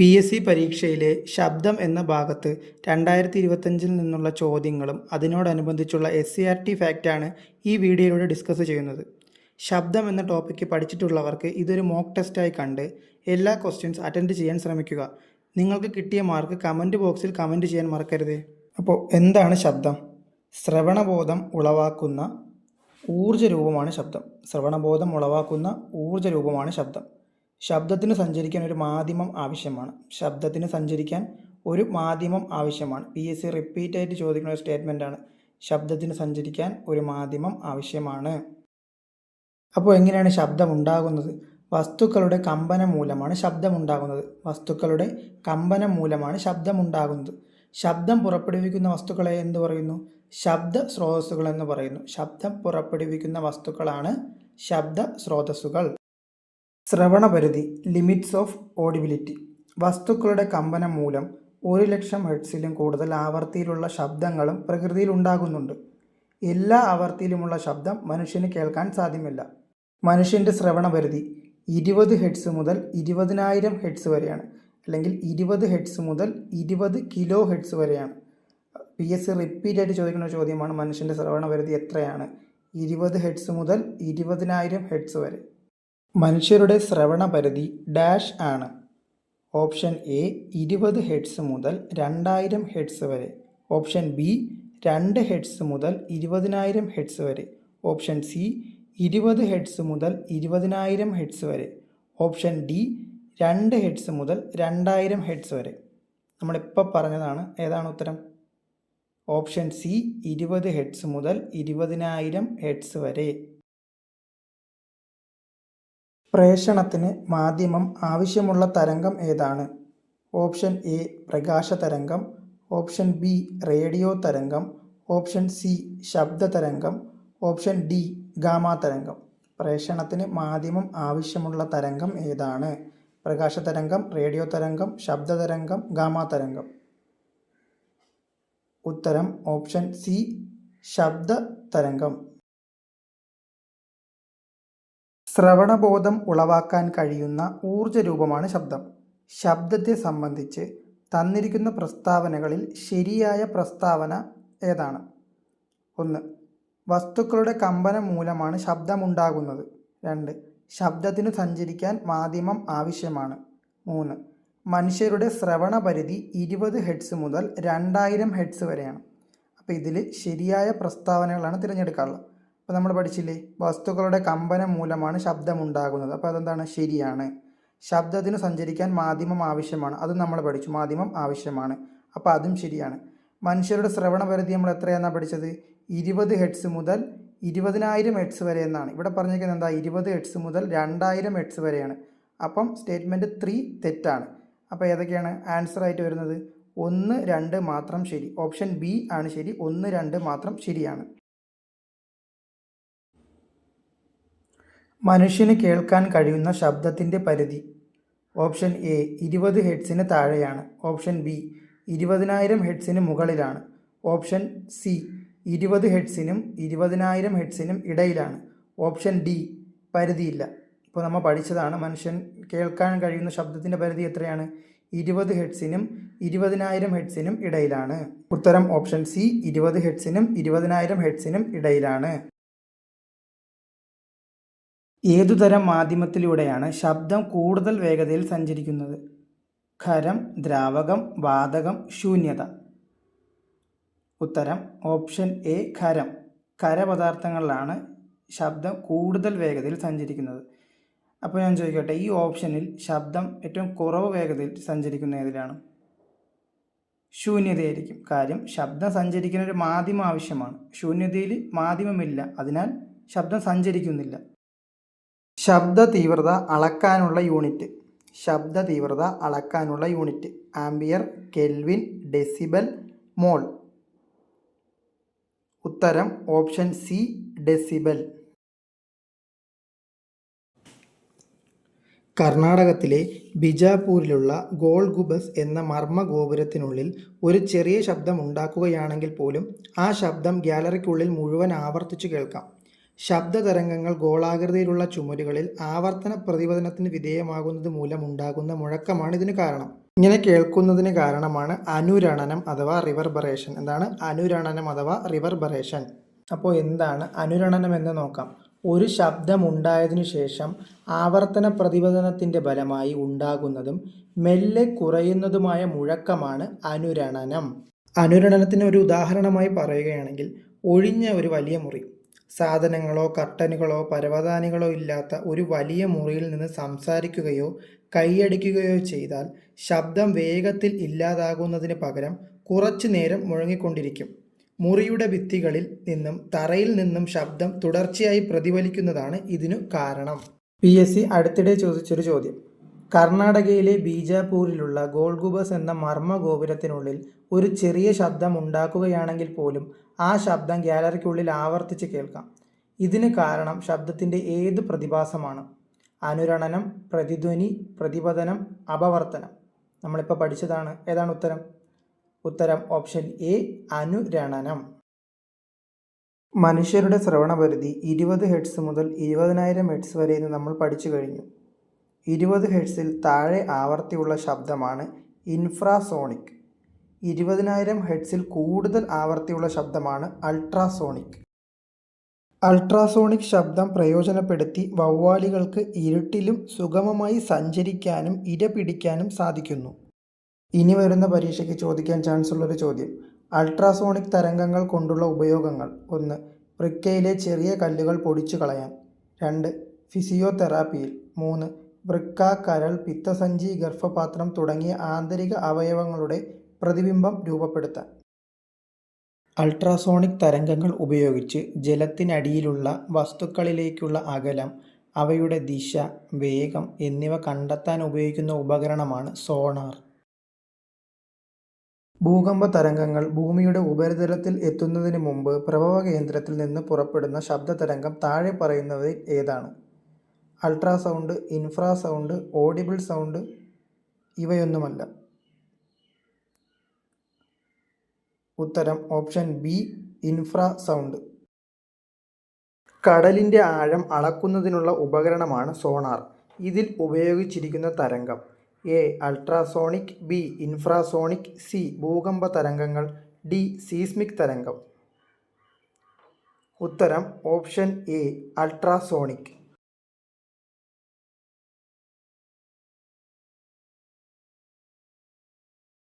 PSC പരീക്ഷയിലെ ശബ്ദം എന്ന ഭാഗത്ത് 2025 നിന്നുള്ള ചോദ്യങ്ങളും അതിനോടനുബന്ധിച്ചുള്ള SCERT ഫാക്റ്റാണ് ഈ വീഡിയോയിലൂടെ ഡിസ്കസ് ചെയ്യുന്നത്. ശബ്ദം എന്ന ടോപ്പിക്ക് പഠിച്ചിട്ടുള്ളവർക്ക് ഇതൊരു മോക്ക് ടെസ്റ്റായി കണ്ട് എല്ലാ ക്വസ്റ്റ്യൻസ് അറ്റൻഡ് ചെയ്യാൻ ശ്രമിക്കുക. നിങ്ങൾക്ക് കിട്ടിയ മാർക്ക് കമൻറ്റ് ബോക്സിൽ കമൻറ്റ് ചെയ്യാൻ മറക്കരുത്. അപ്പോൾ എന്താണ് ശബ്ദം? ശ്രവണബോധം ഉളവാക്കുന്ന ഊർജ്ജ രൂപമാണ് ശബ്ദം. ശ്രവണബോധം ഉളവാക്കുന്ന ഊർജ്ജ രൂപമാണ് ശബ്ദം. ശബ്ദത്തിന് സഞ്ചരിക്കാൻ ഒരു മാധ്യമം ആവശ്യമാണ്. ശബ്ദത്തിന് സഞ്ചരിക്കാൻ ഒരു മാധ്യമം ആവശ്യമാണ്. PSC റിപ്പീറ്റായിട്ട് ചോദിക്കുന്ന ഒരു സ്റ്റേറ്റ്മെൻറ്റാണ്. ശബ്ദത്തിന് സഞ്ചരിക്കാൻ ഒരു മാധ്യമം ആവശ്യമാണ്. അപ്പോൾ എങ്ങനെയാണ് ശബ്ദം ഉണ്ടാകുന്നത്? വസ്തുക്കളുടെ കമ്പനം മൂലമാണ് ശബ്ദമുണ്ടാകുന്നത്. വസ്തുക്കളുടെ കമ്പനം മൂലമാണ് ശബ്ദമുണ്ടാകുന്നത്. ശബ്ദം പുറപ്പെടുവിക്കുന്ന വസ്തുക്കളെ എന്ത് പറയുന്നു? ശബ്ദ സ്രോതസ്സുകൾ എന്ന് പറയുന്നു. ശബ്ദം പുറപ്പെടുവിക്കുന്ന വസ്തുക്കളാണ് ശബ്ദ സ്രോതസ്സുകൾ. ശ്രവണപരിധി, ലിമിറ്റ്സ് ഓഫ് ഓഡിബിലിറ്റി. വസ്തുക്കളുടെ കമ്പനം മൂലം 1,00,000 ഹെർട്സിലും കൂടുതൽ ആവർത്തിയിലുള്ള ശബ്ദങ്ങളും പ്രകൃതിയിൽ ഉണ്ടാകുന്നുണ്ട്. എല്ലാ ആവർത്തിയിലുമുള്ള ശബ്ദം മനുഷ്യന് കേൾക്കാൻ സാധ്യമല്ല. മനുഷ്യൻ്റെ ശ്രവണപരിധി 20 ഹെർട്സ് മുതൽ 20,000 ഹെർട്സ് വരെയാണ്, അല്ലെങ്കിൽ 20 ഹെർട്സ് മുതൽ 20 കിലോ ഹെർട്സ് വരെയാണ്. PSC റിപ്പീറ്റായിട്ട് ചോദിക്കുന്ന ചോദ്യമാണ്, മനുഷ്യൻ്റെ ശ്രവണപരിധി എത്രയാണ്? 20 ഹെർട്സ് മുതൽ 20,000 ഹെർട്സ് വരെ. മനുഷ്യരുടെ ശ്രവണപരിധി ഡാഷ് ആണ്. ഓപ്ഷൻ എ 20 ഹെർട്സ് മുതൽ 2,000 ഹെർട്സ് വരെ. ഓപ്ഷൻ ബി 2 ഹെർട്സ് മുതൽ 20,000 ഹെർട്സ് വരെ. ഓപ്ഷൻ സി 20 ഹെർട്സ് മുതൽ 20,000 ഹെർട്സ് വരെ. ഓപ്ഷൻ ഡി 2 ഹെർട്സ് മുതൽ 2,000 ഹെർട്സ് വരെ. നമ്മളിപ്പോൾ പറഞ്ഞതാണ്. ഏതാണ് ഉത്തരം? ഓപ്ഷൻ സി 20 ഹെർട്സ് മുതൽ 20,000 ഹെർട്സ് വരെ. പ്രേഷണത്തിന് മാധ്യമം ആവശ്യമുള്ള തരംഗം ഏതാണ്? ഓപ്ഷൻ എ പ്രകാശ തരംഗം. ഓപ്ഷൻ ബി റേഡിയോ തരംഗം. ഓപ്ഷൻ സി ശബ്ദ തരംഗം. ഓപ്ഷൻ ഡി ഗാമാ തരംഗം. പ്രേഷണത്തിന് മാധ്യമം ആവശ്യമുള്ള തരംഗം ഏതാണ്? പ്രകാശ തരംഗം, റേഡിയോ തരംഗം, ശബ്ദ തരംഗം, ഗാമാ തരംഗം. ഉത്തരം ഓപ്ഷൻ സി ശബ്ദ തരംഗം. ശ്രവണബോധം ഉളവാക്കാൻ കഴിയുന്ന ഊർജ്ജ രൂപമാണ് ശബ്ദം. ശബ്ദത്തെ സംബന്ധിച്ച് തന്നിരിക്കുന്ന പ്രസ്താവനകളിൽ ശരിയായ പ്രസ്താവന ഏതാണ്? 1. വസ്തുക്കളുടെ കമ്പനം മൂലമാണ് ശബ്ദമുണ്ടാകുന്നത്. 2. ശബ്ദത്തിന് സഞ്ചരിക്കാൻ മാധ്യമം ആവശ്യമാണ്. 3. മനുഷ്യരുടെ ശ്രവണപരിധി 20 ഹെർട്സ് മുതൽ 2,000 ഹെർട്സ് വരെയാണ്. അപ്പോൾ ഇതിൽ ശരിയായ പ്രസ്താവനകളാണ് തിരഞ്ഞെടുക്കാനുള്ളത്. അപ്പോൾ നമ്മൾ പഠിച്ചില്ലേ, വസ്തുക്കളുടെ കമ്പനം മൂലമാണ് ശബ്ദമുണ്ടാകുന്നത്. അപ്പോൾ അതെന്താണ്? ശരിയാണ്. ശബ്ദത്തിന് സഞ്ചരിക്കാൻ മാധ്യമം ആവശ്യമാണ്. അതും നമ്മൾ പഠിച്ചു, മാധ്യമം ആവശ്യമാണ്. അപ്പോൾ അതും ശരിയാണ്. മനുഷ്യരുടെ ശ്രവണപരിധി നമ്മൾ എത്രയാണെന്നാണ് പഠിച്ചത്? 20 ഹെർട്സ് മുതൽ 20,000 ഹെർട്സ് വരെ എന്നാണ്. ഇവിടെ പറഞ്ഞിരിക്കുന്നത് എന്താ? 20 ഹെർട്സ് മുതൽ 2,000 ഹെർട്സ് വരെയാണ്. അപ്പം സ്റ്റേറ്റ്മെൻറ്റ് 3 തെറ്റാണ്. അപ്പോൾ ഏതൊക്കെയാണ് ആൻസർ ആയിട്ട് വരുന്നത്? 1, 2 മാത്രം ശരി. ഓപ്ഷൻ ബി ആണ് ശരി. 1, 2 മാത്രം ശരിയാണ്. മനുഷ്യന് കേൾക്കാൻ കഴിയുന്ന ശബ്ദത്തിൻ്റെ പരിധി. ഓപ്ഷൻ എ 20 ഹെർട്സിന് താഴെയാണ്. ഓപ്ഷൻ ബി 20,000 ഹെർട്സിന് മുകളിലാണ്. ഓപ്ഷൻ സി 20 ഹെർട്സിനും 20,000 ഹെർട്സിനും ഇടയിലാണ്. ഓപ്ഷൻ ഡി പരിധിയില്ല. ഇപ്പോൾ നമ്മൾ പഠിച്ചതാണ്, മനുഷ്യൻ കേൾക്കാൻ കഴിയുന്ന ശബ്ദത്തിൻ്റെ പരിധി എത്രയാണ്? 20 ഹെർട്സിനും 20,000 ഹെർട്സിനും ഇടയിലാണ്. ഉത്തരം ഓപ്ഷൻ സി 20 ഹെർട്സിനും 20,000 ഹെർട്സിനും ഇടയിലാണ്. ഏതുതരം മാധ്യമത്തിലൂടെയാണ് ശബ്ദം കൂടുതൽ വേഗതയിൽ സഞ്ചരിക്കുന്നത്? ഖരം, ദ്രാവകം, വാതകം, ശൂന്യത. ഉത്തരം ഓപ്ഷൻ എ ഖരം. ഖരപദാർത്ഥങ്ങളിലാണ് ശബ്ദം കൂടുതൽ വേഗതയിൽ സഞ്ചരിക്കുന്നത്. അപ്പോൾ ഞാൻ ചോദിക്കട്ടെ, ഈ ഓപ്ഷനിൽ ശബ്ദം ഏറ്റവും കുറവ് വേഗതയിൽ സഞ്ചരിക്കുന്ന ഏതിലാണ്? ശൂന്യതയായിരിക്കും. കാര്യം ശബ്ദം സഞ്ചരിക്കുന്ന ഒരു മാധ്യമം ആവശ്യമാണ്. ശൂന്യതയിൽ മാധ്യമമില്ല, അതിനാൽ ശബ്ദം സഞ്ചരിക്കുന്നില്ല. ശബ്ദ തീവ്രത അളക്കാനുള്ള യൂണിറ്റ്. ശബ്ദ തീവ്രത അളക്കാനുള്ള യൂണിറ്റ് ആംബിയർ, കെൽവിൻ, ഡെസിബൽ, മോൾ. ഉത്തരം ഓപ്ഷൻ സി ഡെസിബൽ. കർണാടകത്തിലെ ബിജാപൂരിലുള്ള ഗോൾ ഗുബസ് എന്ന മർമ്മ ഗോപുരത്തിനുള്ളിൽ ഒരു ചെറിയ ശബ്ദം ഉണ്ടാക്കുകയാണെങ്കിൽ പോലും ആ ശബ്ദം ഗ്യാലറിക്കുള്ളിൽ മുഴുവൻ ആവർത്തിച്ചു കേൾക്കാം. ശബ്ദതരംഗങ്ങൾ ഗോളാകൃതിയിലുള്ള ചുമരുകളിൽ ആവർത്തന പ്രതിപതനത്തിന് വിധേയമാകുന്നത് മൂലമുണ്ടാകുന്ന മുഴക്കമാണ് ഇതിന് കാരണം. ഇങ്ങനെ കേൾക്കുന്നതിന് കാരണമാണ് അനുരണനം അഥവാ റിവർബറേഷൻ. എന്താണ് അനുരണനം അഥവാ റിവർബറേഷൻ? അപ്പോൾ എന്താണ് അനുരണനം എന്ന് നോക്കാം. ഒരു ശബ്ദമുണ്ടായതിനു ശേഷം ആവർത്തന പ്രതിപതനത്തിൻ്റെ ഫലമായി ഉണ്ടാകുന്നതും മെല്ലെ കുറയുന്നതുമായ മുഴക്കമാണ് അനുരണനം. അനുരണനത്തിന് ഒരു ഉദാഹരണമായി പറയുകയാണെങ്കിൽ, ഒഴിഞ്ഞ ഒരു വലിയ മുറി, സാധനങ്ങളോ കർട്ടനുകളോ പരവതാനികളോ ഇല്ലാത്ത ഒരു വലിയ മുറിയിൽ നിന്ന് സംസാരിക്കുകയോ കൈയടിക്കുകയോ ചെയ്താൽ ശബ്ദം വേഗത്തിൽ ഇല്ലാതാകുന്നതിന് പകരം കുറച്ചു നേരം മുഴങ്ങിക്കൊണ്ടിരിക്കും. മുറിയുടെ ഭിത്തികളിൽ നിന്നും തറയിൽ നിന്നും ശബ്ദം തുടർച്ചയായി പ്രതിഫലിക്കുന്നതാണ് ഇതിനു കാരണം. PSC അടുത്തിടെ ചോദിച്ചൊരു ചോദ്യം: കർണാടകയിലെ ബീജാപൂരിലുള്ള ഗോൾഗുബസ് എന്ന മർമ്മ ഗോപുരത്തിനുള്ളിൽ ഒരു ചെറിയ ശബ്ദം ഉണ്ടാക്കുകയാണെങ്കിൽ പോലും ആ ശബ്ദം ഗ്യാലറിക്കുള്ളിൽ ആവർത്തിച്ച് കേൾക്കാം. ഇതിന് കാരണം ശബ്ദത്തിൻ്റെ ഏത് പ്രതിഭാസമാണ്? അനുരണനം, പ്രതിധ്വനി, പ്രതിപതനം, അപവർത്തനം. നമ്മളിപ്പോൾ പഠിച്ചതാണ്. ഏതാണ് ഉത്തരം? ഉത്തരം ഓപ്ഷൻ എ, അനുരണനം. മനുഷ്യരുടെ ശ്രവണപരിധി 20 ഹെർട്സ് മുതൽ 20,000 ഹെർട്സ് വരെ എന്ന് നമ്മൾ പഠിച്ചു കഴിഞ്ഞു. 20 ഹെർട്സിൽ താഴെ ആവർത്തിയുള്ള ശബ്ദമാണ് ഇൻഫ്രാസോണിക്. 20,000 ഹെർട്സിൽ കൂടുതൽ ആവർത്തിയുള്ള ശബ്ദമാണ് അൾട്രാസോണിക്. അൾട്രാസോണിക് ശബ്ദം പ്രയോജനപ്പെടുത്തി വവ്വാലുകൾക്ക് ഇരുട്ടിലും സുഗമമായി സഞ്ചരിക്കാനും ഇര പിടിക്കാനും സാധിക്കുന്നു. ഇനി വരുന്ന പരീക്ഷയ്ക്ക് ചോദിക്കാൻ ചാൻസ് ഉള്ളൊരു ചോദ്യം: അൾട്രാസോണിക് തരംഗങ്ങൾ കൊണ്ടുള്ള ഉപയോഗങ്ങൾ. 1. വൃക്കയിലെ ചെറിയ കല്ലുകൾ പൊടിച്ചു കളയാൻ. 2. ഫിസിയോതെറാപ്പിയിൽ. 3. വൃക്ക, കരൾ, പിത്തസഞ്ചി, ഗർഭപാത്രം തുടങ്ങിയ ആന്തരിക അവയവങ്ങളുടെ പ്രതിബിംബം രൂപപ്പെടുത്താൻ. അൾട്രാസോണിക് തരംഗങ്ങൾ ഉപയോഗിച്ച് ജലത്തിനടിയിലുള്ള വസ്തുക്കളിലേക്കുള്ള അകലം, അവയുടെ ദിശ, വേഗം എന്നിവ കണ്ടെത്താൻ ഉപയോഗിക്കുന്ന ഉപകരണമാണ് സോണാർ. ഭൂകമ്പ തരംഗങ്ങൾ ഭൂമിയുടെ ഉപരിതലത്തിൽ എത്തുന്നതിന് മുമ്പ് പ്രഭവ കേന്ദ്രത്തിൽ നിന്ന് പുറപ്പെടുന്ന ശബ്ദതരംഗം താഴെ പറയുന്നവയിൽ ഏതാണ്? അൾട്രാസൗണ്ട്, ഇൻഫ്രാസൗണ്ട്, ഓഡിബിൾ സൗണ്ട്, ഇവയൊന്നുമല്ല. ഉത്തരം ഓപ്ഷൻ ബി, ഇൻഫ്രാസൗണ്ട്. കടലിൻ്റെ ആഴം അളക്കുന്നതിനുള്ള ഉപകരണമാണ് സോണാർ. ഇതിൽ ഉപയോഗിച്ചിരിക്കുന്ന തരംഗം: A. Ultrasonic, B. Infrasonic, C. ഭൂകമ്പ തരംഗങ്ങൾ, ഡി. സീസ്മിക് തരംഗം. ഉത്തരം ഓപ്ഷൻ എ, അൾട്രാസോണിക്.